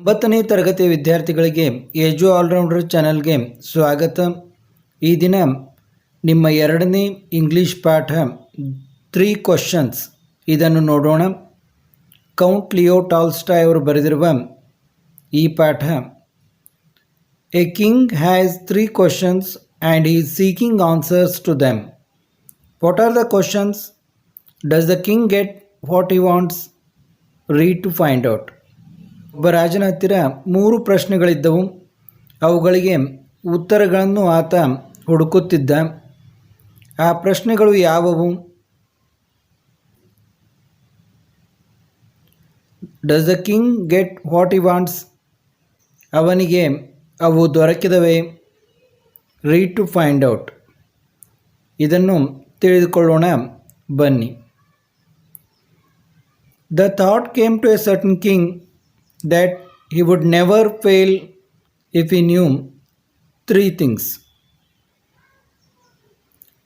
9ನೇ ತರಗತಿಯ ವಿದ್ಯಾರ್ಥಿಗಳಿಗೆ age allrounder ಚಾನಲ್ಗೆ ಸ್ವಾಗತ. ಈ ದಿನ ನಿಮ್ಮ 2ನೇ ಇಂಗ್ಲೀಷ್ ಪಾಠ 3 ಕ್ವಶನ್ಸ್ ಇದನ್ನು ನೋಡೋಣ. ಕೌಂಟ್ ಲಿಯೋ ಟಾಲ್ಸ್ಟಾಯ್ ಅವರು ಬರೆದಿರುವ ಈ ಪಾಠ. A king has 3 questions and he is seeking answers to them. What are the questions? Does the king get what he wants? Read to find out. ಒಬ್ಬ ರಾಜನ ಹತ್ತಿರ 3 ಪ್ರಶ್ನೆಗಳಿದ್ದವು. ಅವುಗಳಿಗೆ ಉತ್ತರಗಳನ್ನು ಆತ ಹುಡುಕುತ್ತಿದ್ದ. ಆ ಪ್ರಶ್ನೆಗಳು ಯಾವುವು? Does the king get what he wants? ಅವನಿಗೆ ಅವು ದೊರಕಿದವೇ? Read to find out. ಇದನ್ನು ತಿಳಿದುಕೊಳ್ಳೋಣ ಬನ್ನಿ. The thought came to a certain king that he would never fail if he knew 3 things.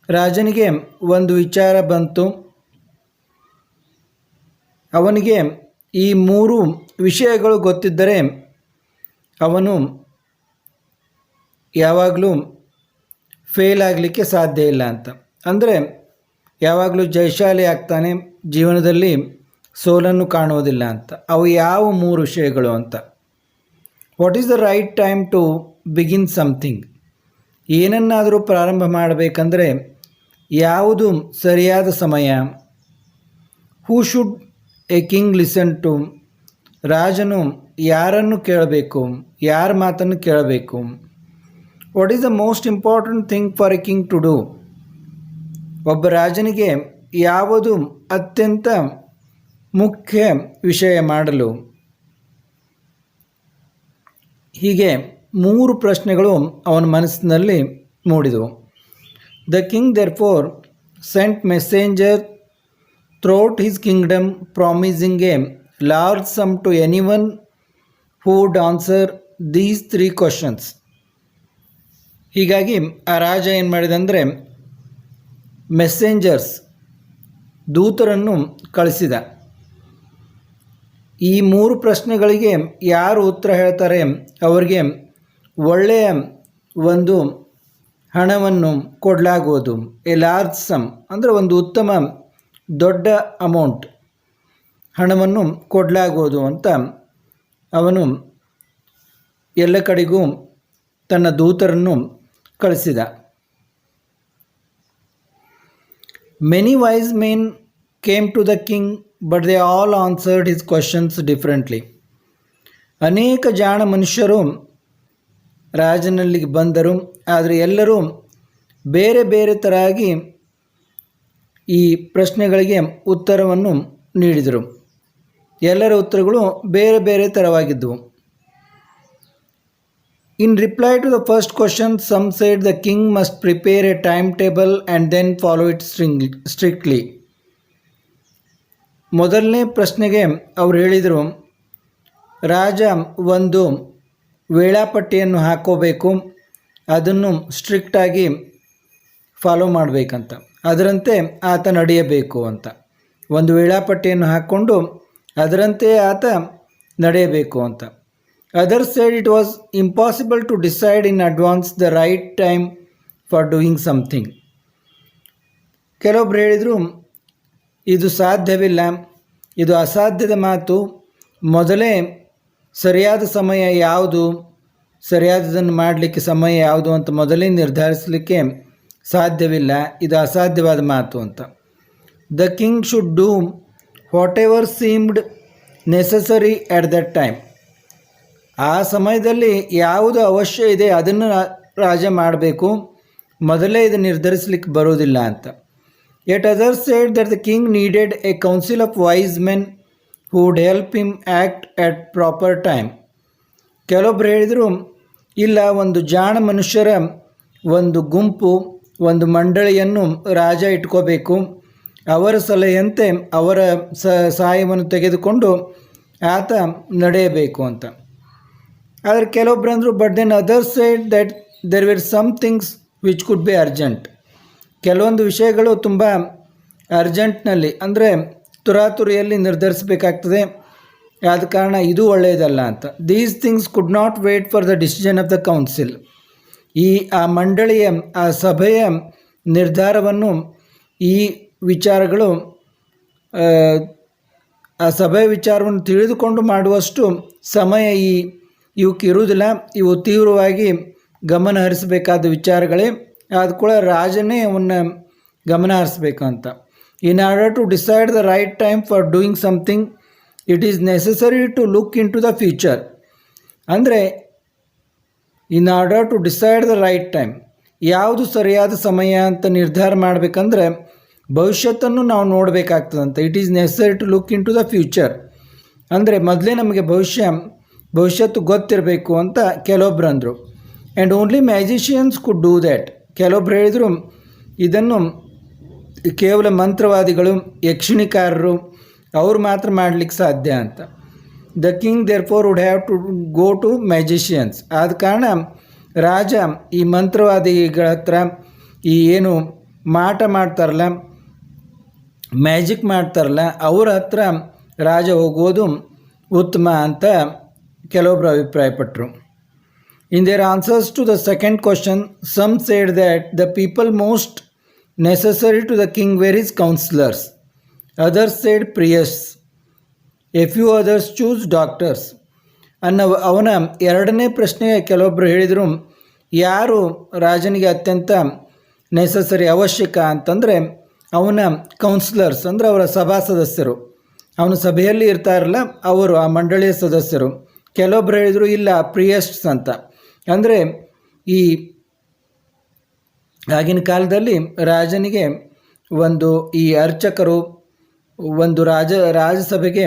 ರಾಜನಿಗೆ ಒಂದು ವಿಚಾರ ಬಂತು. ಅವನಿಗೆ ಈ 3 ವಿಷಯಗಳು ಗೊತ್ತಿದ್ದರೆ ಅವನು ಯಾವಾಗಲೂ ಫೇಲ್ ಆಗಲಿಕ್ಕೆ ಸಾಧ್ಯ ಇಲ್ಲ ಅಂತ. ಅಂದರೆ ಯಾವಾಗಲೂ ಜಯಶಾಲಿ ಆಗ್ತಾನೆ, ಜೀವನದಲ್ಲಿ ಸೋಲನ್ನು ಕಾಣುವುದಿಲ್ಲ ಅಂತ. ಅವು ಯಾವ 3 ವಿಷಯಗಳು ಅಂತ? What is the right time to begin something? ಏನನ್ನಾದರೂ ಪ್ರಾರಂಭ ಮಾಡಬೇಕಂದ್ರೆ ಯಾವುದು ಸರಿಯಾದ ಸಮಯ? Who should a king listen to? ರಾಜನು ಯಾರನ್ನು ಕೇಳಬೇಕು, ಯಾರ ಮಾತನ್ನು ಕೇಳಬೇಕು? What is the most important thing for a king to do? ಒಬ್ಬ ರಾಜನಿಗೆ ಯಾವುದು ಅತ್ಯಂತ ಮುಖ್ಯ ವಿಷಯ ಮಾಡಲು? ಹೀಗೆ 3 ಪ್ರಶ್ನೆಗಳು ಅವನ ಮನಸ್ಸಿನಲ್ಲಿ ಮೂಡಿದವು. The king therefore sent messenger throughout his kingdom promising a large sum to anyone who would answer these 3 questions. ಹೀಗಾಗಿ ಆ ರಾಜ ಏನು ಮಾಡಿದಂದರೆ ಮೆಸೆಂಜರ್ಸ್, ದೂತರನ್ನು ಕಳಿಸಿದ. ಈ 3 ಪ್ರಶ್ನೆಗಳಿಗೆ ಯಾರು ಉತ್ತರ ಹೇಳ್ತಾರೆ ಅವರಿಗೆ ಒಳ್ಳೆಯ ಒಂದು ಹಣವನ್ನು ಕೊಡಲಾಗುವುದು. ಎ ಲಾರ್ಜ್ ಸಮ್ ಅಂದರೆ ಒಂದು ಉತ್ತಮ ದೊಡ್ಡ ಅಮೌಂಟ್ ಹಣವನ್ನು ಕೊಡಲಾಗುವುದು ಅಂತ ಅವನು ಎಲ್ಲ ಕಡೆಗೂ ತನ್ನ ದೂತರನ್ನು ಕಳಿಸಿದ. Many wise men came to the king but they all answered his questions differently. ಅನೇಕ ಜಾಣ ಮನುಷ್ಯರು ರಾಜನಲ್ಲಿಗೆ ಬಂದರು, ಆದರೆ ಎಲ್ಲರೂ ಬೇರೆ ಬೇರೆ ತರವಾಗಿ ಈ ಪ್ರಶ್ನೆಗಳಿಗೆ ಉತ್ತರವನ್ನು ನೀಡಿದರು. ಎಲ್ಲರ ಉತ್ತರಗಳು ಬೇರೆ ಬೇರೆ ಥರವಾಗಿದ್ದವು. In reply to the first question some said the king must prepare a time table and then follow it strictly. ಮೊದಲನೇ ಪ್ರಶ್ನೆಗೆ ಅವರು ಹೇಳಿದರು, ರಾಜ ಒಂದು ವೇಳಾಪಟ್ಟಿಯನ್ನು ಹಾಕೋಬೇಕು, ಅದನ್ನು ಸ್ಟ್ರಿಕ್ಟಾಗಿ ಫಾಲೋ ಮಾಡಬೇಕಂತ, ಅದರಂತೆ ಆತ ನಡೆಯಬೇಕು ಅಂತ. ಒಂದು ವೇಳಾಪಟ್ಟಿಯನ್ನು ಹಾಕ್ಕೊಂಡು ಅದರಂತೆ ಆತ ನಡೆಯಬೇಕು ಅಂತ. Other side it was impossible to decide in advance the right time for doing something. ಕೆಲವೊಬ್ರು ಹೇಳಿದರು, ಇದು ಸಾಧ್ಯವಿಲ್ಲ, ಇದು ಅಸಾಧ್ಯದ ಮಾತು, ಮೊದಲೇ ಸರಿಯಾದ ಸಮಯ ಯಾವುದು, ಸರಿಯಾದದನ್ನು ಮಾಡಲಿಕ್ಕೆ ಸಮಯ ಯಾವುದು ಅಂತ ಮೊದಲೇ ನಿರ್ಧರಿಸಲಿಕ್ಕೆ ಸಾಧ್ಯವಿಲ್ಲ, ಇದು ಅಸಾಧ್ಯವಾದ ಮಾತು ಅಂತ. The king should do what ever seemed necessary at that time. ಆ ಸಮಯದಲ್ಲಿ ಯಾವುದು ಅವಶ್ಯ ಇದೆ ಅದನ್ನು ರಾಜ ಮಾಡಬೇಕು, ಮೊದಲೇ ಇದು ನಿರ್ಧರಿಸಲಿಕ್ಕೆ ಬರೋದಿಲ್ಲ ಅಂತ. Yet others said that the king needed a council of wise men who would help him act at proper time. ಕೆಲವೊಬ್ಬರು ಹೇಳಿದರು, ಇಲ್ಲ, ಒಂದು ಜಾಣ ಮನುಷ್ಯರ ಒಂದು ಗುಂಪು, ಒಂದು ಮಂಡಳಿಯನ್ನು ರಾಜ ಇಟ್ಕೋಬೇಕು, ಅವರ ಸಲಹೆಯಂತೆ ಅವರ ಸಹಾಯವನ್ನು ತೆಗೆದುಕೊಂಡು ಆತ ನಡೆಯಬೇಕು ಅಂತ. ಆದರೆ ಕೆಲವೊಬ್ಬರು ಅಂದರು, but then others said that there were some things which could be urgent. ಕೆಲವೊಂದು ವಿಷಯಗಳು ತುಂಬ ಅರ್ಜೆಂಟ್ನಲ್ಲಿ ಅಂದರೆ ತುರಾತುರಿಯಲ್ಲಿ ನಿರ್ಧರಿಸಬೇಕಾಗ್ತದೆ, ಆದ ಕಾರಣ ಇದು ಒಳ್ಳೆಯದಲ್ಲ ಅಂತ. These things could not wait for the decision of the council. ಆ ಮಂಡಳಿಯ ಆ ಸಭೆಯ ನಿರ್ಧಾರವನ್ನು ಈ ವಿಚಾರಗಳು ಆ ಸಭೆಯ ವಿಚಾರವನ್ನು ತಿಳಿದುಕೊಂಡು ಮಾಡುವಷ್ಟು ಸಮಯ ಇವಕ್ಕೆ ಇರುವುದಿಲ್ಲ. ಇವು ತೀವ್ರವಾಗಿ ಗಮನ ಹರಿಸಬೇಕಾದ ವಿಚಾರಗಳೇ. ಆದ ಕೂಡ ರಾಜನೇ ಅವನ್ನ ಗಮನ ಹರಿಸ್ಬೇಕಂತ. In order to decide the right time for doing something it is necessary to look into the future. ಅಂದರೆ in order to decide the right time, ಯಾವುದು ಸರಿಯಾದ ಸಮಯ ಅಂತ ನಿರ್ಧಾರ ಮಾಡಬೇಕಂದ್ರೆ ಭವಿಷ್ಯತ್ತನ್ನು ನಾವು ನೋಡಬೇಕಾಗ್ತದಂತ. It is necessary to look into the future. ಅಂದರೆ ಮೊದಲೇ ನಮಗೆ ಭವಿಷ್ಯತ್ತು ಗೊತ್ತಿರಬೇಕು ಅಂತ ಕೆಲವೊಬ್ರು ಅಂದರು. And only magicians could do that. ಕೆಲವೊಬ್ರು ಹೇಳಿದರು ಇದನ್ನು ಕೇವಲ ಮಂತ್ರವಾದಿಗಳು, ಯಕ್ಷಿಣಿಕಾರರು ಅವ್ರು ಮಾತ್ರ ಮಾಡಲಿಕ್ಕೆ ಸಾಧ್ಯ ಅಂತ. The king therefore would have to go to magicians. ಆದ ಕಾರಣ ರಾಜ ಈ ಮಂತ್ರವಾದಿಗಳ ಹತ್ರ, ಈ ಏನು ಮಾಟ ಮಾಡ್ತಾರಲ್ಲ, ಮ್ಯಾಜಿಕ್ ಮಾಡ್ತಾರಲ್ಲ, ಅವರ ಹತ್ರ ರಾಜ ಹೋಗೋದು ಉತ್ತಮ ಅಂತ ಕೆಲವೊಬ್ಬರು ಅಭಿಪ್ರಾಯಪಟ್ಟರು. In their answers to the second question, some said that the people most necessary to the king were his councillors, others said priests, a few others choose doctors. ಅವನ ಎರಡನೇ ಪ್ರಶ್ನೆಗೆ ಕೆಲವೊಬ್ಬರು ಹೇಳಿದರು, ಯಾರು ರಾಜನಿಗೆ ಅತ್ಯಂತ ನೆಸಸರಿ ಅವಶ್ಯಕ ಅಂತಂದರೆ ಅವನ ಕೌನ್ಸಿಲರ್ಸ್, ಅಂದರೆ ಅವರ ಸಭಾ ಸದಸ್ಯರು, ಅವನ ಸಭೆಯಲ್ಲಿ ಇರ್ತಾರಲ್ಲ ಅವರು, ಆ ಮಂಡಳಿಯ ಸದಸ್ಯರು. ಕೆಲವೊಬ್ಬರು ಹೇಳಿದರು ಇಲ್ಲ, ಪ್ರಿಯಸ್ಟ್ಸ್ ಅಂತ. ಅಂದರೆ ಆಗಿನ ಕಾಲದಲ್ಲಿ ರಾಜನಿಗೆ ಈ ಅರ್ಚಕರು ಒಂದು ರಾಜಸಭೆಗೆ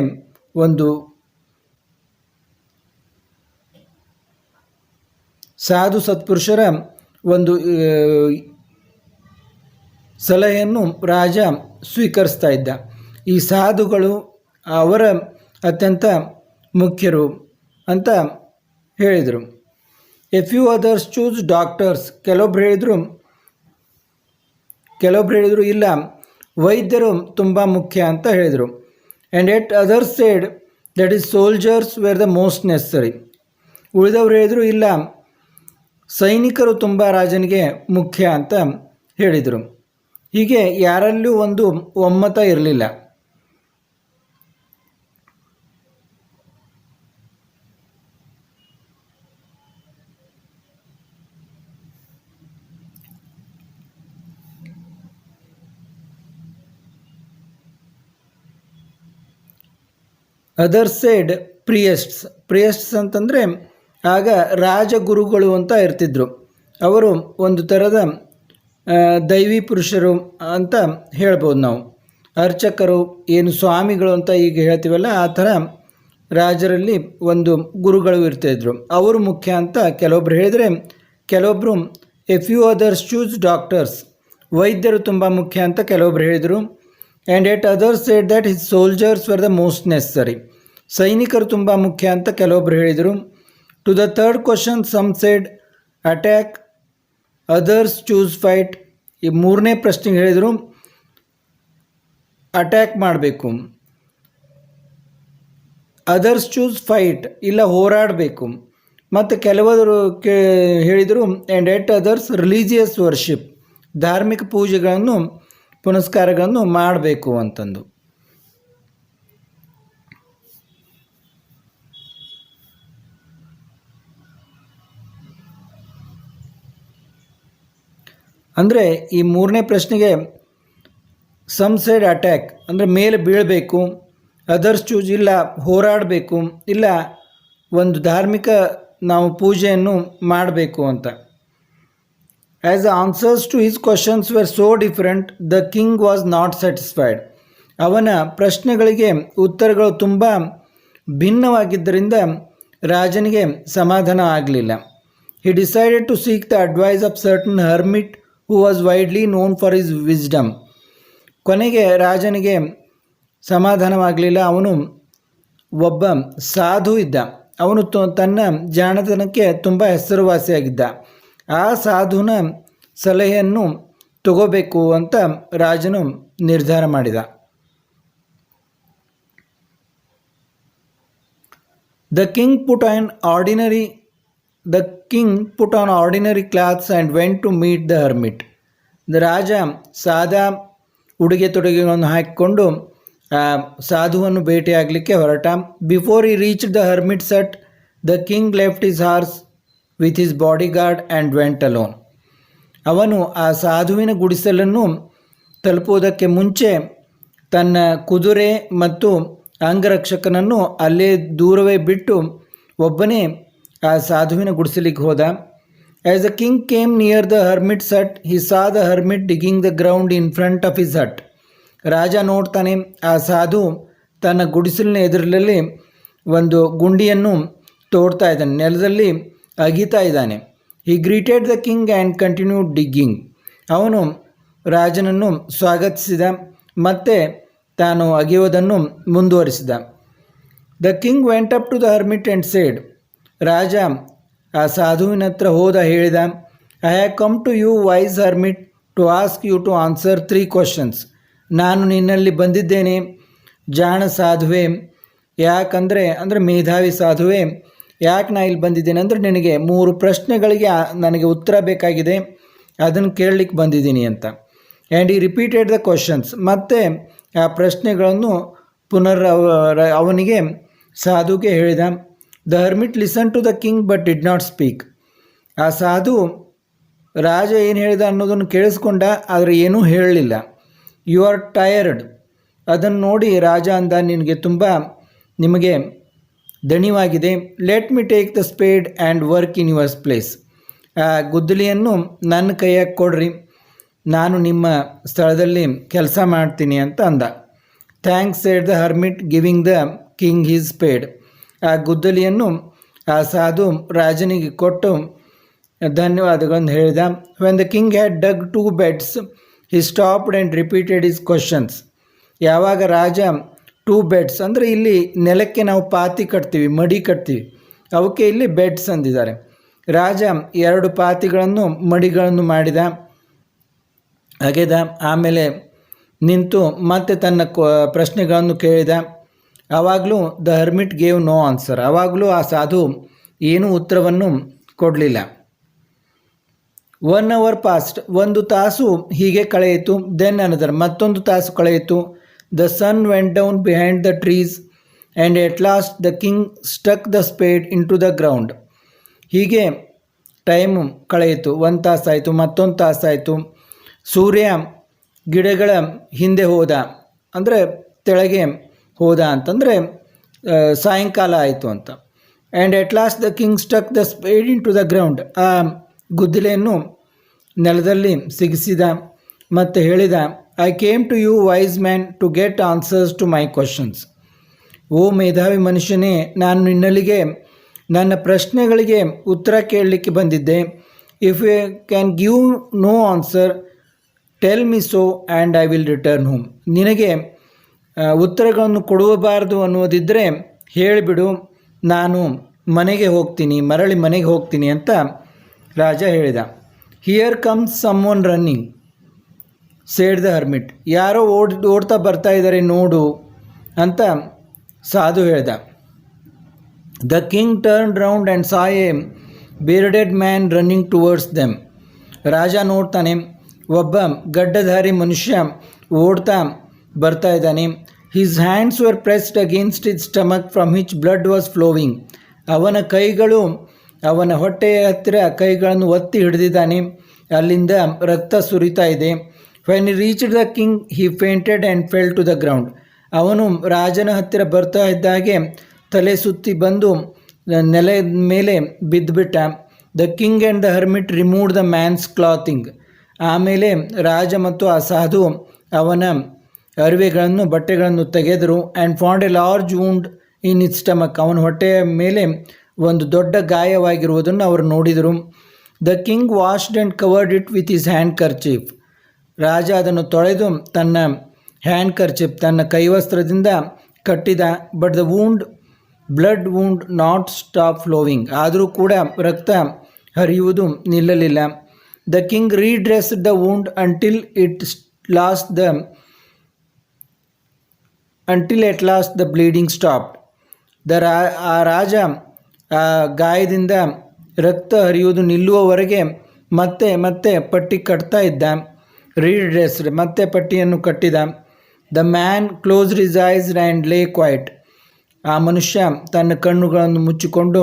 ಒಂದು ಸಾಧು ಸತ್ಪುರುಷರ ಒಂದು ಸಲಹೆಯನ್ನು ರಾಜ ಸ್ವೀಕರಿಸ್ತಾ ಇದ್ದ. ಈ ಸಾಧುಗಳು ಅವರ ಅತ್ಯಂತ ಮುಖ್ಯರು ಅಂತ ಹೇಳಿದರು. A few others choose doctors. ಕೆಲವೊಬ್ರು ಹೇಳಿದರು ಇಲ್ಲ, ವೈದ್ಯರು ತುಂಬ ಮುಖ್ಯ ಅಂತ ಹೇಳಿದರು. And yet others said that is soldiers were the most necessary. ಉಳಿದವರು ಹೇಳಿದರು ಇಲ್ಲ, ಸೈನಿಕರು ತುಂಬ ರಾಜನಿಗೆ ಮುಖ್ಯ ಅಂತ ಹೇಳಿದರು. ಹೀಗೆ ಯಾರಲ್ಲೂ ಒಂದು ಒಮ್ಮತ ಇರಲಿಲ್ಲ. ಅದರ್ ಸೇಡ್ ಪ್ರಿಯಸ್ಟ್ಸ್ ಅಂತಂದರೆ ಆಗ ರಾಜಗುರುಗಳು ಅಂತ ಇರ್ತಿದ್ರು. ಅವರು ಒಂದು ಥರದ ದೈವಿ ಪುರುಷರು ಅಂತ ಹೇಳ್ಬೋದು ನಾವು. ಅರ್ಚಕರು ಏನು ಸ್ವಾಮಿಗಳು ಅಂತ ಈಗ ಹೇಳ್ತೀವಲ್ಲ, ಆ ಥರ ರಾಜರಲ್ಲಿ ಒಂದು ಗುರುಗಳು ಇರ್ತಾಯಿದ್ರು, ಅವರು ಮುಖ್ಯ ಅಂತ ಕೆಲವೊಬ್ರು ಹೇಳಿದರೆ, ಕೆಲವೊಬ್ಬರು a few others choose doctors, ವೈದ್ಯರು ತುಂಬ ಮುಖ್ಯ ಅಂತ ಕೆಲವೊಬ್ರು ಹೇಳಿದರು. And yet others said that his soldiers were the most necessary, ಸೈನಿಕರು ತುಂಬ ಮುಖ್ಯ ಅಂತ ಕೆಲವೊಬ್ರು ಹೇಳಿದರು. To the third question, some said attack, others choose fight. ಈ ಮೂರನೇ ಪ್ರಶ್ನೆಗೆ ಹೇಳಿದರು ಅಟ್ಯಾಕ್ ಮಾಡಬೇಕು, ಅದರ್ಸ್ ಚೂಸ್ ಫೈಟ್, ಇಲ್ಲ ಹೋರಾಡಬೇಕು. ಮತ್ತು ಕೆಲವರು ಹೇಳಿದರು and yet others religious worship, ಧಾರ್ಮಿಕ ಪೂಜೆಗಳನ್ನು ಪುನಸ್ಕಾರಗಳನ್ನು ಮಾಡಬೇಕು ಅಂತಂದು. ಅಂದರೆ ಈ ಮೂರನೇ ಪ್ರಶ್ನೆಗೆ ಸಮ್ ಸೈಡ್ ಅಟ್ಯಾಕ್ ಅಂದರೆ ಮೇಲೆ ಬೀಳಬೇಕು, ಅದರ್ಸ್ ಚೂಸ್ ಇಲ್ಲ ಹೋರಾಡಬೇಕು, ಇಲ್ಲ ಒಂದು ಧಾರ್ಮಿಕ ನಾವು ಪೂಜೆಯನ್ನು ಮಾಡಬೇಕು ಅಂತ. As the answers to his questions were so different, the king was not satisfied. ಅವನ ಪ್ರಶ್ನೆಗಳಿಗೆ ಉತ್ತರಗಳು ತುಂಬ ಭಿನ್ನವಾಗಿದ್ದರಿಂದ ರಾಜನಿಗೆ ಸಮಾಧಾನ ಆಗಲಿಲ್ಲ. He decided to seek the advice of certain hermit who was widely known for his wisdom. ಕೊನೆಗೆ ರಾಜನಿಗೆ ಸಮಾಧಾನವಾಗಲಿಲ್ಲ. ಅವನು ಒಬ್ಬ ಸಾಧು ಇದ್ದ, ಅವನು ತನ್ನ ಜಾಣತನಕ್ಕೆ ತುಂಬ ಹೆಸರುವಾಸಿಯಾಗಿದ್ದ. ಆ ಸಾಧುನ ಸಲಹೆಯನ್ನು ತಗೋಬೇಕು ಅಂತ ರಾಜನು ನಿರ್ಧಾರ ಮಾಡಿದ. The king put on ordinary the king put on ordinary clothes and went to meet the hermit. ರಾಜ ಸಾದಾ ಉಡುಗೆ ತೊಡುಗೆಗಳನ್ನು ಹಾಕಿಕೊಂಡು ಸಾಧುವನ್ನು ಭೇಟಿಯಾಗಲಿಕ್ಕೆ ಹೊರಟ. Before he reach the hermit's hut, the king left his horse with his bodyguard and went alone. ಅವನು ಆ ಸಾಧುವಿನ ಗುಡಿಸಲನ್ನು ತಲುಪುವುದಕ್ಕೆ ಮುಂಚೆ ತನ್ನ ಕುದುರೆ ಮತ್ತು ಅಂಗರಕ್ಷಕನನ್ನು ಅಲ್ಲೇ ದೂರವೇ ಬಿಟ್ಟು ಒಬ್ಬನೇ ಆ ಸಾಧುವಿನ ಗುಡಿಸಲಿಗೆ ಹೋದ. As the king came near the hermit's hut, he saw the hermit digging the ground in front of his hut. ರಾಜ ನೋಡ್ತಾನೆ, ಆ ಸಾಧು ತನ್ನ ಗುಡಿಸಲಿನ ಎದುರಲ್ಲಿ ಒಂದು ಗುಂಡಿಯನ್ನು ತೋಡ್ತಾ ಇದ್ದಾನೆ, ನೆಲದಲ್ಲಿ ಅಗಿತಾ ಇದ್ದಾನೆ. He greeted the king and continued digging. ಅವನು ರಾಜನನ್ನು ಸ್ವಾಗತಿಸಿದ ಮತ್ತು ತಾನು ಅಗೆಯುವುದನ್ನು ಮುಂದುವರಿಸಿದ. The king went up to the hermit and said. ರಾಜ ಆ ಸಾಧುವಿನ ಹತ್ರ ಹೋದ, ಹೇಳಿದ, I have come to you wise hermit to ask you to answer 3 questions. ನಾನು ನಿನ್ನಲ್ಲಿ ಬಂದಿದ್ದೇನೆ ಜಾಣ ಸಾಧುವೆ, ಯಾಕಂದರೆ ಮೇಧಾವಿ ಸಾಧುವೆ, ಯಾಕೆ ನಾ ಇಲ್ಲಿ ಬಂದಿದ್ದೇನೆ ಅಂದರೆ ನಿನಗೆ 3 ಪ್ರಶ್ನೆಗಳಿಗೆ ನನಗೆ ಉತ್ತರ ಬೇಕಾಗಿದೆ, ಅದನ್ನು ಕೇಳಲಿಕ್ಕೆ ಬಂದಿದ್ದೀನಿ ಅಂತ. ಆ್ಯಂಡ್ ಈ ರಿಪೀಟೆಡ್ ದ ಕ್ವಶನ್ಸ್. ಮತ್ತು ಆ ಪ್ರಶ್ನೆಗಳನ್ನು ಅವನಿಗೆ ಸಾಧುಗೆ ಹೇಳಿದ. The hermit listen to the king but did not speak. ಆ ಸಾಧು ರಾಜ ಏನು ಹೇಳಿದ ಅನ್ನೋದನ್ನು ಕೇಳಿಸ್ಕೊಂಡ, ಆದರೆ ಏನೂ ಹೇಳಲಿಲ್ಲ. You are tired. ಅದನ್ನು ನೋಡಿ ರಾಜ ಅಂದ, ನಿಮಗೆ ದಣಿವಾಗಿದೆ. Let me take the spade and work in yours place. ಆ ಗುದ್ದಲಿಯನ್ನು ನನ್ನ ಕೈಯಾಗ ಕೊಡ್ರಿ, ನಾನು ನಿಮ್ಮ ಸ್ಥಳದಲ್ಲಿ ಕೆಲಸ ಮಾಡ್ತೀನಿ ಅಂತ ಅಂದ. Thanks said the hermit giving the king his spade. ಆ ಗುದ್ದಲಿಯನ್ನು ಆ ಸಾಧು ರಾಜನಿಗೆ ಕೊಟ್ಟು ಧನ್ಯವಾದಗಳನ್ನು ಹೇಳಿದ. When the king had dug 2 beds, he stopped and repeated his questions. ಯಾವಾಗ ರಾಜ 2 beds ಅಂದರೆ ಇಲ್ಲಿ ನೆಲಕ್ಕೆ ನಾವು ಪಾತಿ ಕಟ್ತೀವಿ, ಮಡಿ ಕಟ್ತೀವಿ, ಅವಕ್ಕೆ ಇಲ್ಲಿ ಬೆಡ್ಸ್ ಅಂದಿದ್ದಾರೆ. ರಾಜ 2 ಪಾತಿಗಳನ್ನು ಮಡಿಗಳನ್ನು ಮಾಡಿದ, ಅಗೆದ, ಆಮೇಲೆ ನಿಂತು ಮತ್ತೆ ತನ್ನ ಪ್ರಶ್ನೆಗಳನ್ನು ಕೇಳಿದ. ಆವಾಗಲೂ the hermit gave no answer. ಆವಾಗಲೂ ಆ ಸಾಧು ಏನೂ ಉತ್ತರವನ್ನು ಕೊಡಲಿಲ್ಲ. 1 hour ಪಾಸ್ಟ್. 1 ತಾಸು ಹೀಗೆ ಕಳೆಯಿತು. ದೆನ್ ಅನದರ್, ಮತ್ತೊಂದು ತಾಸು ಕಳೆಯಿತು. The sun went down behind the trees and at last the king stuck the spade into the ground. ಹೀಗೆ ಟೈಮು ಕಳೆಯಿತು. 1 ತಾಸಾಯಿತು, ಮತ್ತೊಂದು ತಾಸಾಯಿತು. ಸೂರ್ಯ ಗಿಡಗಳ ಹಿಂದೆ ಹೋದ, ಅಂದರೆ ತೆಳಗೆ ಹೋದ ಅಂತಂದರೆ ಸಾಯಂಕಾಲ ಆಯಿತು ಅಂತ. And at last the king stuck the spade into the ground. ಆ ಗುದ್ದಲಿಯನ್ನು ನೆಲದಲ್ಲಿ ಸಿಗಿಸಿದ ಮತ್ತು ಹೇಳಿದ, I came to you wise man to get answers to my questions. ಓ ಮೇಧಾವಿ ಮನುಷ್ಯನೇ, ನಾನು ನಿನ್ನಲ್ಲಿಗೆ ನನ್ನ ಪ್ರಶ್ನೆಗಳಿಗೆ ಉತ್ತರ ಕೇಳಲಿಕ್ಕೆ ಬಂದಿದ್ದೆ. If you can give no answer tell me so and I will return home. ನಿನಗೆ ಉತ್ತರಗಳನ್ನು ಕೊಡಬಾರದು ಅನ್ನೋದಿದ್ದರೆ ಹೇಳಿಬಿಡು, ನಾನು ಮರಳಿ ಮನೆಗೆ ಹೋಗ್ತೀನಿ ಅಂತ ರಾಜ ಹೇಳಿದ. Here comes someone running said the hermit. ಯಾರೋ ಓಡ್ತಾ ಬರ್ತಾ ಇದ್ದಾರೆ ನೋಡು ಅಂತ ಸಾಧು ಹೇಳ್ದ. The king turn round and saw a bearded man running towards them. ರಾಜ ನೋಡ್ತಾನೆ, ಒಬ್ಬ ಗಡ್ಡಧಾರಿ ಮನುಷ್ಯ ಓಡ್ತಾ ಬರ್ತಾ ಇದ್ದಾನೆ. His hands were pressed against his stomach from which blood was flowing. ಅವನ ಕೈಗಳು ಅವನ ಹೊಟ್ಟೆಯ ಹತ್ತಿರ ಕೈಗಳನ್ನು ಒತ್ತಿ ಹಿಡಿದಿದ್ದಾನೆ, ಅಲ್ಲಿಂದ ರಕ್ತ ಸುರಿತಾ ಇದೆ. When he reached the king he fainted and fell to the ground. ಅವನು ರಾಜನ ಹತ್ತಿರ ಬರ್ತಾ ಇದ್ದಾಗೆ ತಲೆ ಸುತ್ತಿ ಬಂದು ನೆಲದ ಮೇಲೆ ಬಿದ್ದುಬಿಟ್ಟ. The king and the hermit removed the man's clothing. ಆಮೇಲೆ ರಾಜ ಮತ್ತು ಆ ಸಾಧು ಅವನ ಅರಿವೆಗಳನ್ನು ಬಟ್ಟೆಗಳನ್ನು ತೆಗೆದರು. And found a large wound in it stomach. ಅವನ ಹೊಟ್ಟೆಯ ಮೇಲೆ ಒಂದು ದೊಡ್ಡ ಗಾಯವಾಗಿರುವುದನ್ನು ಅವರು ನೋಡಿದರು. The king washed and covered it with his handkerchief. ರಾಜ ಅದನ್ನು ತೊಳೆದು ತನ್ನ ಹ್ಯಾಂಡ್ ಕರ್ಚೀಫ್, ತನ್ನ ಕೈವಸ್ತ್ರದಿಂದ ಕಟ್ಟಿದ. But the blood wound not stop flowing. ಆದರೂ ಕೂಡ ರಕ್ತ ಹರಿಯುವುದು ನಿಲ್ಲಲಿಲ್ಲ. The king redressed the wound until at last the bleeding stopped. ಆ ರಾಜ ಆ ಗಾಯದಿಂದ ರಕ್ತ ಹರಿಯುವುದು ನಿಲ್ಲುವವರೆಗೆ ಮತ್ತೆ ಮತ್ತೆ ಪಟ್ಟಿ ಕಟ್ತಾ ಇದ್ದ. ರೀಡ್ರೆಸ್ಡ್, ಮತ್ತೆ ಪಟ್ಟಿಯನ್ನು ಕಟ್ಟಿದ. The man closed his ice and ಲೇ ಕ್ವೈಟ್. ಆ ಮನುಷ್ಯ ತನ್ನ ಕಣ್ಣುಗಳನ್ನು ಮುಚ್ಚಿಕೊಂಡು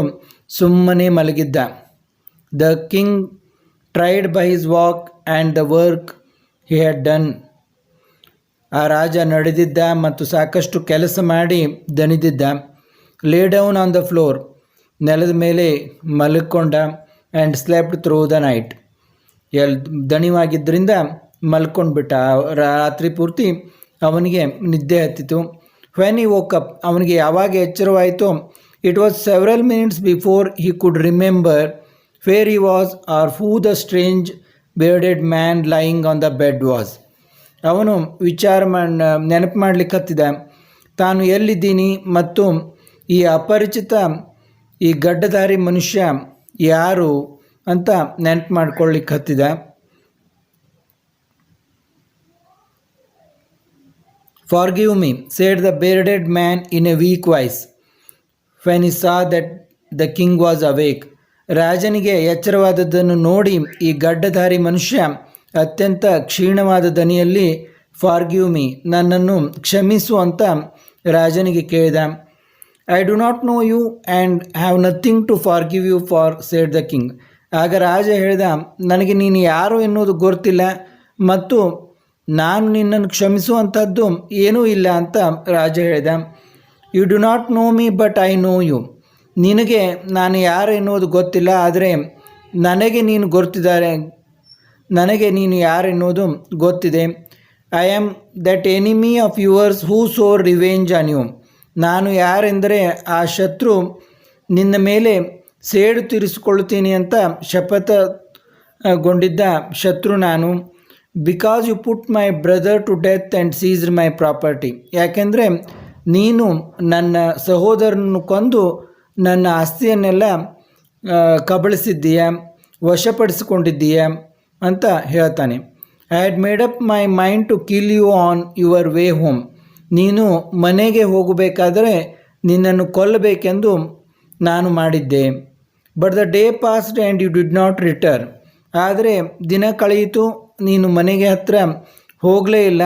ಸುಮ್ಮನೆ ಮಲಗಿದ್ದ. The king tried by his walk and the work he had done. ಆ ರಾಜ ನಡೆದಿದ್ದ ಮತ್ತು ಸಾಕಷ್ಟು ಕೆಲಸ ಮಾಡಿ ದಣಿದಿದ್ದ. ಲೇ ಡೌನ್ ಆನ್ ದ ಫ್ಲೋರ್. ನೆಲದ ಮೇಲೆ ಮಲ್ಕೊಂಡ. And slept through the night. ದಣಿವಾಗಿದ್ದರಿಂದ ಮಲ್ಕೊಂಡ್ಬಿಟ್ಟ. ರಾತ್ರಿ ಪೂರ್ತಿ ಅವನಿಗೆ ನಿದ್ದೆ ಹತ್ತಿತು. ವೆನ್ ಹಿ ವೋಕ್ ಅಪ್, ಅವನಿಗೆ ಯಾವಾಗ ಎಚ್ಚರವಾಯಿತು, it was several minutes before he could remember where he was or who the strange bearded man lying on the bed was. ಅವನು ನೆನಪು ಮಾಡಲಿಕ್ಕೆ ಹತ್ತಿದ ತಾನು ಎಲ್ಲಿದ್ದೀನಿ ಮತ್ತು ಈ ಅಪರಿಚಿತ ಈ ಗಡ್ಡಧಾರಿ ಮನುಷ್ಯ ಯಾರು ಅಂತ ನೆನಪು ಮಾಡ್ಕೊಳ್ಳಿಕ್ಕೆ ಹತ್ತಿದ. Forgive me, said the bearded man in a weak voice, when he saw that the king was awake. ರಾಜನಿಗೆ ಎಚ್ಚರವಾದದ್ದನ್ನು ನೋಡಿ ಈ ಗಡ್ಡಧಾರಿ ಮನುಷ್ಯ ಅತ್ಯಂತ ಕ್ಷೀಣವಾದ ದನಿಯಲ್ಲಿ ಫಾರ್ಗಿವ್ ಮೀ, ನನ್ನನ್ನು ಕ್ಷಮಿಸು ಅಂತ ರಾಜನಿಗೆ ಕೇಳಿದ. I do not know you and have nothing to forgive you for, said the king. ಆಗ ರಾಜ ಹೇಳಿದ, ನನಗೆ ನೀನು ಯಾರು ಎನ್ನುವುದು ಗೊತ್ತಿಲ್ಲ ಮತ್ತು ನಾನು ನಿನ್ನನ್ನು ಕ್ಷಮಿಸುವಂಥದ್ದು ಏನೂ ಇಲ್ಲ ಅಂತ ರಾಜ ಹೇಳಿದ. You do not know me but I know you. ನಿನಗೆ ನಾನು ಯಾರು ಎನ್ನುವುದು ಗೊತ್ತಿಲ್ಲ, ಆದರೆ ನನಗೆ ನೀನು ಯಾರೆನ್ನುವುದು ಗೊತ್ತಿದೆ. I am that enemy of yours who swore revenge on you. ನಾನು ಯಾರೆಂದರೆ ಆ ಶತ್ರು ನಿನ್ನ ಮೇಲೆ ಸೇಡು ತೀರಿಸಿಕೊಳ್ಳುತ್ತೀನಿ ಅಂತ ಶಪಥಗೊಂಡಿದ್ದ ಶತ್ರು ನಾನು. Because you put my brother to death and seized my property. ಯಾಕೆಂದರೆ ನೀನು ನನ್ನ ಸಹೋದರನನ್ನು ಕೊಂದು ನನ್ನ ಆಸ್ತಿಯನ್ನೆಲ್ಲ ಕಬಳಿಸಿದ್ದೀಯ, ವಶಪಡಿಸಿಕೊಂಡಿದ್ದೀಯ ಅಂತ ಹೇಳ್ತಾನೆ. I had made up my mind to kill you on your way home. ನೀನು ಮನೆಗೆ ಹೋಗಬೇಕಾದರೆ ನಿನ್ನನ್ನು ಕೊಲ್ಲಬೇಕೆಂದು ನಾನು ಮಾಡಿದ್ದೆ. But the day passed and you did not return. ಆದರೆ ದಿನ ಕಳೆಯಿತು, ನೀನು ಮನೆಗೆ ಹತ್ತಿರ ಹೋಗಲೇ ಇಲ್ಲ.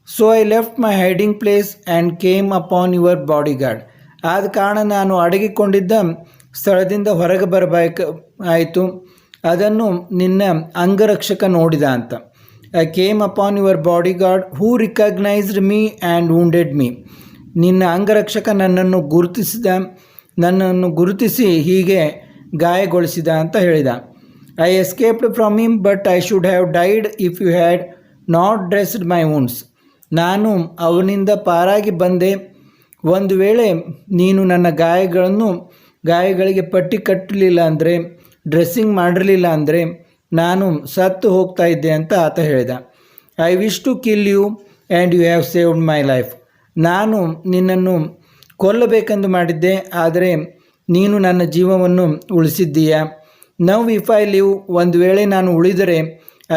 So I left my hiding place and came upon your bodyguard. ಆದ ಕಾರಣ ನಾನು ಅಡಗಿಕೊಂಡಿದ್ದ ಸ್ಥಳದಿಂದ ಹೊರಗೆ ಆಯಿತು. ಅದನ್ನು ನಿನ್ನ ಅಂಗರಕ್ಷಕ ನೋಡಿದ ಅಂತ. I came upon your bodyguard who recognised me and wounded me. ನಿನ್ನ ಅಂಗರಕ್ಷಕ ನನ್ನನ್ನು ಗುರುತಿಸಿ ಹೀಗೆ ಗಾಯಗೊಳಿಸಿದ ಅಂತ ಹೇಳಿದ. I escaped from him but I should have died if you had not dressed my wounds. ನಾನು ಅವನಿಂದ ಪಾರಾಗಿ ಬಂದೆ, ಒಂದು ವೇಳೆ ನೀನು ನನ್ನ ಗಾಯಗಳಿಗೆ ಪಟ್ಟಿ ಕಟ್ಟಲಿಲ್ಲ ಅಂದರೆ, ಡ್ರೆಸ್ಸಿಂಗ್ ಮಾಡಿರಲಿಲ್ಲ ಅಂದರೆ ನಾನು ಸತ್ತು ಹೋಗ್ತಾ ಇದ್ದೆ ಅಂತ ಆತ ಹೇಳಿದ. I wish to kill you and you have saved my life. ನಾನು ನಿನ್ನನ್ನು ಕೊಲ್ಲಬೇಕೆಂದು ಮಾಡಿದ್ದೆ, ಆದರೆ ನೀನು ನನ್ನ ಜೀವವನ್ನು ಉಳಿಸಿದ್ದೀಯ. ನವ್ ಇಫ್ ಐ ಲಿವ್, ಒಂದು ವೇಳೆ ನಾನು ಉಳಿದರೆ,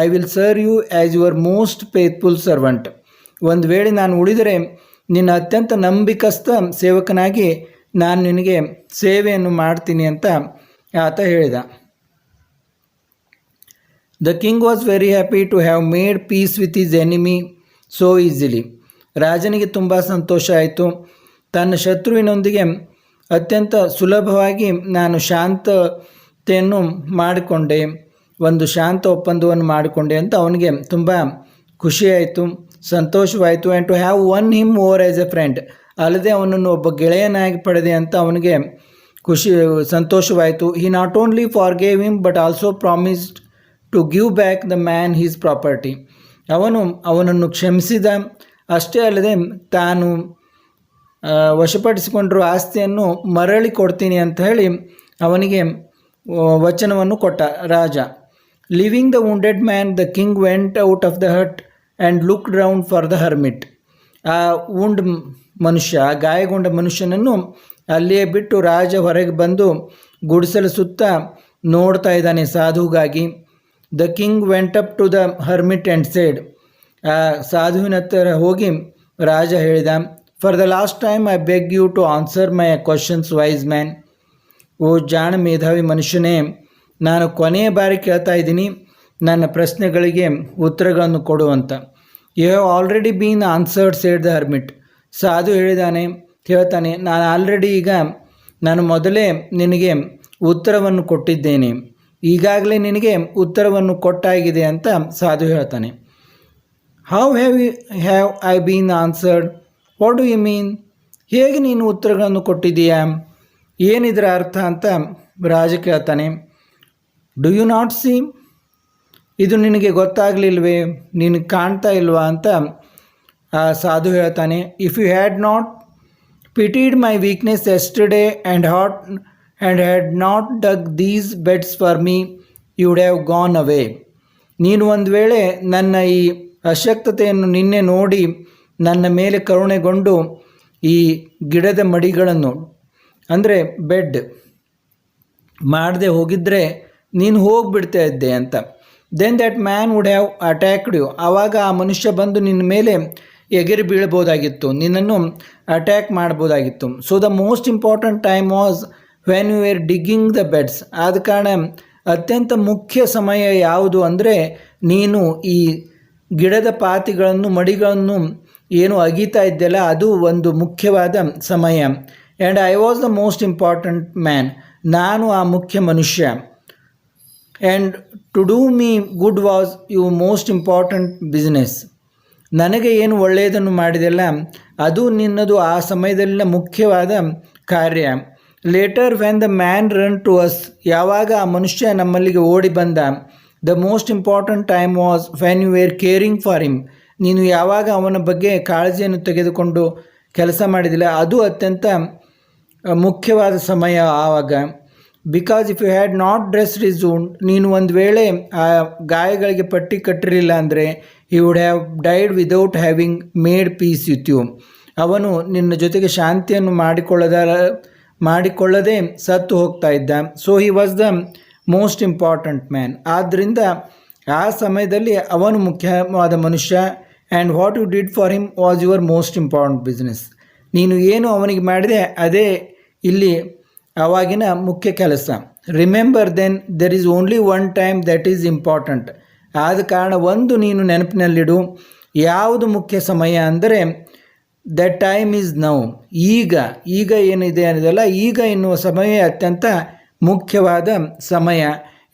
I will serve you as your most faithful servant. ಒಂದು ವೇಳೆ ನಾನು ಉಳಿದರೆ ನಿನ್ನ ಅತ್ಯಂತ ನಂಬಿಕಸ್ಥ ಸೇವಕನಾಗಿ ನಾನು ನಿನಗೆ ಸೇವೆಯನ್ನು ಮಾಡ್ತೀನಿ ಅಂತ ಆತ ಹೇಳಿದ. The king was very happy to have made peace with his enemy so easily. ರಾಜನಿಗೆ ತುಂಬ ಸಂತೋಷ ಆಯಿತು. ತನ್ನ ಶತ್ರುವಿನೊಂದಿಗೆ ಅತ್ಯಂತ ಸುಲಭವಾಗಿ ನಾನು ಶಾಂತತೆಯನ್ನು ಮಾಡಿಕೊಂಡೆ, ಒಂದು ಶಾಂತ ಒಪ್ಪಂದವನ್ನು ಮಾಡಿಕೊಂಡೆ ಅಂತ ಅವನಿಗೆ ತುಂಬ ಖುಷಿಯಾಯಿತು, ಸಂತೋಷವಾಯಿತು. And to have won him over as a friend. ಅಲ್ಲದೆ ಅವನನ್ನು ಒಬ್ಬ ಗೆಳೆಯನಾಗಿ ಪಡೆದೆ ಅಂತ ಅವನಿಗೆ ಸಂತೋಷವಾಯಿತು. He not only forgave him but also promised to give back the man his property. ಅವನನ್ನು ಕ್ಷಮಿಸಿದ. ಅಷ್ಟೇ ಅಲ್ಲದೆ ತಾನು ವಶಪಡಿಸಿಕೊಂಡಿರುವ ಆಸ್ತಿಯನ್ನು ಮರಳಿ ಕೊಡ್ತೀನಿ ಅಂತ ಹೇಳಿ ಅವನಿಗೆ ವಚನವನ್ನು ಕೊಟ್ಟ ರಾಜ. Leaving the wounded man, the king went out of the hut and looked round for the hermit. ಆ ಗಾಯಗೊಂಡ ಮನುಷ್ಯನನ್ನು ಅಲ್ಲಿಯೇ ಬಿಟ್ಟು ರಾಜ ಹೊರಗೆ ಬಂದು ಗುಡಿಸಲು ಸುತ್ತ ನೋಡ್ತಾ ಇದ್ದಾನೆ ಸಾಧುಗಾಗಿ. The king went up to the hermit and said. ಆ ಸಾಧುವಿನ ಹತ್ತಿರ ಹೋಗಿ ರಾಜ ಹೇಳಿದ, for the last time I beg you to answer my questions wise man. ಓ ಜಾಣ ಮೇಧಾವಿ ಮನುಷ್ಯನೇ, ನಾನು ಕೊನೆಯ ಬಾರಿ ಕೇಳ್ತಾ ಇದ್ದೀನಿ, ನನ್ನ ಪ್ರಶ್ನೆಗಳಿಗೆ ಉತ್ತರಗಳನ್ನು ಕೊಡುವಂತ. You have already been answered said the hermit. ಸಾಧು ಹೇಳ್ತಾನೆ, ನಾನು ಮೊದಲೇ ನಿನಗೆ ಉತ್ತರವನ್ನು ಕೊಟ್ಟಿದ್ದೇನೆ, ಈಗಾಗಲೇ ನಿನಗೆ ಉತ್ತರವನ್ನು ಕೊಟ್ಟಾಗಿದೆ ಅಂತ ಸಾಧು ಹೇಳ್ತಾನೆ. How have I been answered? What do you mean? ಹೇಗೆ ನೀನು ಉತ್ತರಗಳನ್ನು ಕೊಟ್ಟಿದ್ದೀಯಾ? ಏನಿದರ ಅರ್ಥ ಅಂತ ರಾಜ ಕೇಳ್ತಾನೆ. Do you not see? ಇದು ನಿನಗೆ ಗೊತ್ತಾಗಲಿಲ್ವೇ, ನಿನಗೆ ಕಾಣ್ತಾ ಇಲ್ವಾ ಅಂತ ಸಾಧು ಹೇಳ್ತಾನೆ. If you had not pitied my weakness yesterday and had not dug these beds for me, you would have gone away. ನೀನು ಒಂದು ವೇಳೆ ನನ್ನ ಈ ಅಶಕ್ತತೆಯನ್ನು ನಿನ್ನೆ ನೋಡಿ ನನ್ನ ಮೇಲೆ ಕರುಣೆಗೊಂಡು ಈ ಗಿಡದ ಮಡಿಗಳನ್ನು ಅಂದರೆ ಬೆಡ್ ಮಾಡದೆ ಹೋಗಿದ್ದರೆ ನೀನು ಹೋಗಿಬಿಡ್ತಾ ಇದ್ದೆ ಅಂತ. Then that man would have attacked you. ಆವಾಗ ಆ ಮನುಷ್ಯ ಬಂದು ನಿನ್ನ ಮೇಲೆ ಎಗರಿ ಬೀಳ್ಬೋದಾಗಿತ್ತು, ನಿನ್ನನ್ನು ಅಟ್ಯಾಕ್ ಮಾಡ್ಬೋದಾಗಿತ್ತು. So the most important time was when you were digging the beds. ಆದ ಕಾರಣ ಅತ್ಯಂತ ಮುಖ್ಯ ಸಮಯ ಯಾವುದು ಅಂದರೆ ನೀನು ಈ ಗಿಡದ ಪಾತಿಗಳನ್ನು ಮಡಿಗಳನ್ನು ಏನು ಅಗೀತಾ ಇದ್ದೆಲ್ಲ ಅದು ಒಂದು ಮುಖ್ಯವಾದ ಸಮಯ. And I was the most important man. ನಾನು ಆ ಮುಖ್ಯ ಮನುಷ್ಯ. And to do me good was you most important business. ನನಗೆ ಏನು ಒಳ್ಳೆಯದನ್ನು ಮಾಡಿದೆಲ್ಲ ಅದು ನಿನ್ನದು ಆ ಸಮಯದಲ್ಲಿನ ಮುಖ್ಯವಾದ ಕಾರ್ಯ. Later when the man run to us, ಯಾವಾಗ ಆ ಮನುಷ್ಯ ನಮ್ಮಲ್ಲಿಗೆ ಓಡಿ ಬಂದ, the most important time was when you were caring for him. ನೀನು ಯಾವಾಗ ಅವನ ಬಗ್ಗೆ ಕಾಳಜಿಯನ್ನು ತೆಗೆದುಕೊಂಡು ಕೆಲಸ ಮಾಡಿದಿಲ್ಲ, ಅದು ಅತ್ಯಂತ ಮುಖ್ಯವಾದ ಸಮಯ ಆವಾಗ. Because if you had not dressed his wound, ನೀನು ಒಂದು ವೇಳೆ ಆ ಗಾಯಗಳಿಗೆ ಪಟ್ಟಿ ಕಟ್ಟಿರಲಿಲ್ಲ ಅಂದರೆ he would have died without having made peace with you. ಅವನು ನಿನ್ನ ಜೊತೆಗೆ ಶಾಂತಿಯನ್ನು ಮಾಡಿಕೊಳ್ಳದೆ ಸತ್ತು ಹೋಗ್ತಾ ಇದ್ದ. So he was the most important man. ಆದ್ದರಿಂದ ಆ ಸಮಯದಲ್ಲಿ ಅವನು ಮುಖ್ಯವಾದ ಮನುಷ್ಯ. And what you did for him was your most important business. ನೀನು ಏನು ಅವನಿಗೆ ಮಾಡಿದೆ ಅದೇ ಇಲ್ಲಿ ಆವಾಗಿನ ಮುಖ್ಯ ಕೆಲಸ. Remember then there is only one time that is important. ಆದ ಕಾರಣ ಒಂದು ನೀನು ನೆನಪಿನಲ್ಲಿಡು, ಯಾವುದು ಮುಖ್ಯ ಸಮಯ ಅಂದರೆ ದಟ್ ಟೈಮ್ ಈಸ್ ನೌ. ಈಗ ಏನಿದೆ ಅನ್ನೋದಲ್ಲ, ಈಗ ಎನ್ನುವ ಸಮಯ ಅತ್ಯಂತ ಮುಖ್ಯವಾದ ಸಮಯ.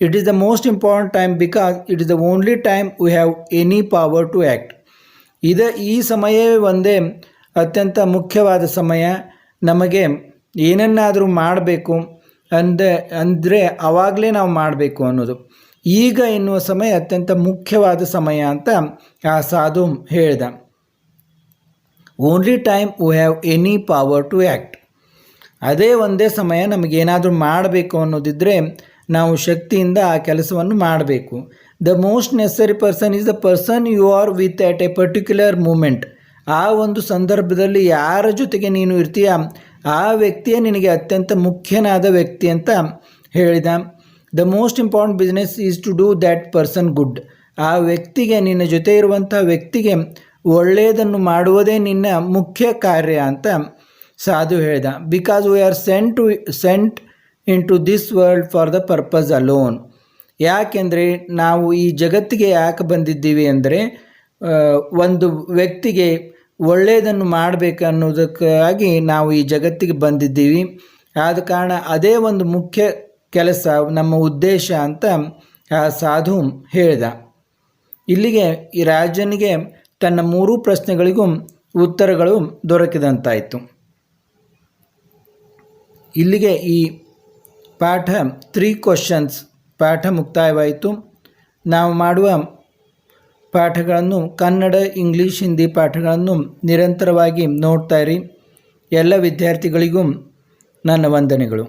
It is the most important time because it is the only time we have any power to act. ಈ ಸಮಯವೇ ಒಂದೇ ಅತ್ಯಂತ ಮುಖ್ಯವಾದ ಸಮಯ. ನಮಗೆ ಏನನ್ನಾದರೂ ಮಾಡಬೇಕು ಅಂದರೆ ಆವಾಗಲೇ ನಾವು ಮಾಡಬೇಕು ಅನ್ನೋದು. ಈಗ ಎನ್ನುವ ಸಮಯ ಅತ್ಯಂತ ಮುಖ್ಯವಾದ ಸಮಯ ಅಂತ ಆ ಸಾಧು ಹೇಳ್ದ. Only time we have any power to act. ಅದೇ ಒಂದೇ ಸಮಯ ನಮಗೇನಾದರೂ ಮಾಡಬೇಕು ಅನ್ನೋದಿದ್ದರೆ ನಾವು ಶಕ್ತಿಯಿಂದ ಆ ಕೆಲಸವನ್ನು ಮಾಡಬೇಕು. The most necessary person is the person you are with at a particular moment. ಆ ಒಂದು ಸಂದರ್ಭದಲ್ಲಿ ಯಾರ ಜೊತೆಗೆ ನೀನು ಇರ್ತೀಯ ಆ ವ್ಯಕ್ತಿಯೇ ನಿನಗೆ ಅತ್ಯಂತ ಮುಖ್ಯನಾದ ವ್ಯಕ್ತಿ ಅಂತ ಹೇಳಿದ. The most important business is to do that person good. ಆ ವ್ಯಕ್ತಿಗೆ, ನಿನ್ನ ಜೊತೆ ಇರುವಂಥ ವ್ಯಕ್ತಿಗೆ ಒಳ್ಳೆಯದನ್ನು ಮಾಡುವುದೇ ನಿನ್ನ ಮುಖ್ಯ ಕಾರ್ಯ ಅಂತ ಸಾಧು ಹೇಳಿದ. Because we are sent into this world for the purpose alone. ಯಾಕೆಂದರೆ ನಾವು ಈ ಜಗತ್ತಿಗೆ ಯಾಕೆ ಬಂದಿದ್ದೀವಿ ಅಂದರೆ ಒಂದು ವ್ಯಕ್ತಿಗೆ ಒಳ್ಳೆಯದನ್ನು ಮಾಡಬೇಕನ್ನೋದಕ್ಕಾಗಿ ನಾವು ಈ ಜಗತ್ತಿಗೆ ಬಂದಿದ್ದೀವಿ. ಆದ ಕಾರಣ ಅದೇ ಒಂದು ಮುಖ್ಯ ಕೆಲಸ, ನಮ್ಮ ಉದ್ದೇಶ ಅಂತ ಆ ಸಾಧು ಹೇಳಿದ. ಇಲ್ಲಿಗೆ ಈ ರಾಜನಿಗೆ ತನ್ನ 3 ಪ್ರಶ್ನೆಗಳಿಗೂ ಉತ್ತರಗಳು ದೊರಕಿದಂತಾಯಿತು. ಇಲ್ಲಿಗೆ ಈ ಪಾಠ 3 ಕ್ವಶನ್ಸ್ ಪಾಠ ಮುಕ್ತಾಯವಾಯಿತು. ನಾವು ಮಾಡುವ ಪಾಠಗಳನ್ನು ಕನ್ನಡ, ಇಂಗ್ಲೀಷ್, ಹಿಂದಿ ಪಾಠಗಳನ್ನು ನಿರಂತರವಾಗಿ ನೋಡ್ತಾ ಇರಿ. ಎಲ್ಲ ವಿದ್ಯಾರ್ಥಿಗಳಿಗೂ ನನ್ನ ವಂದನೆಗಳು.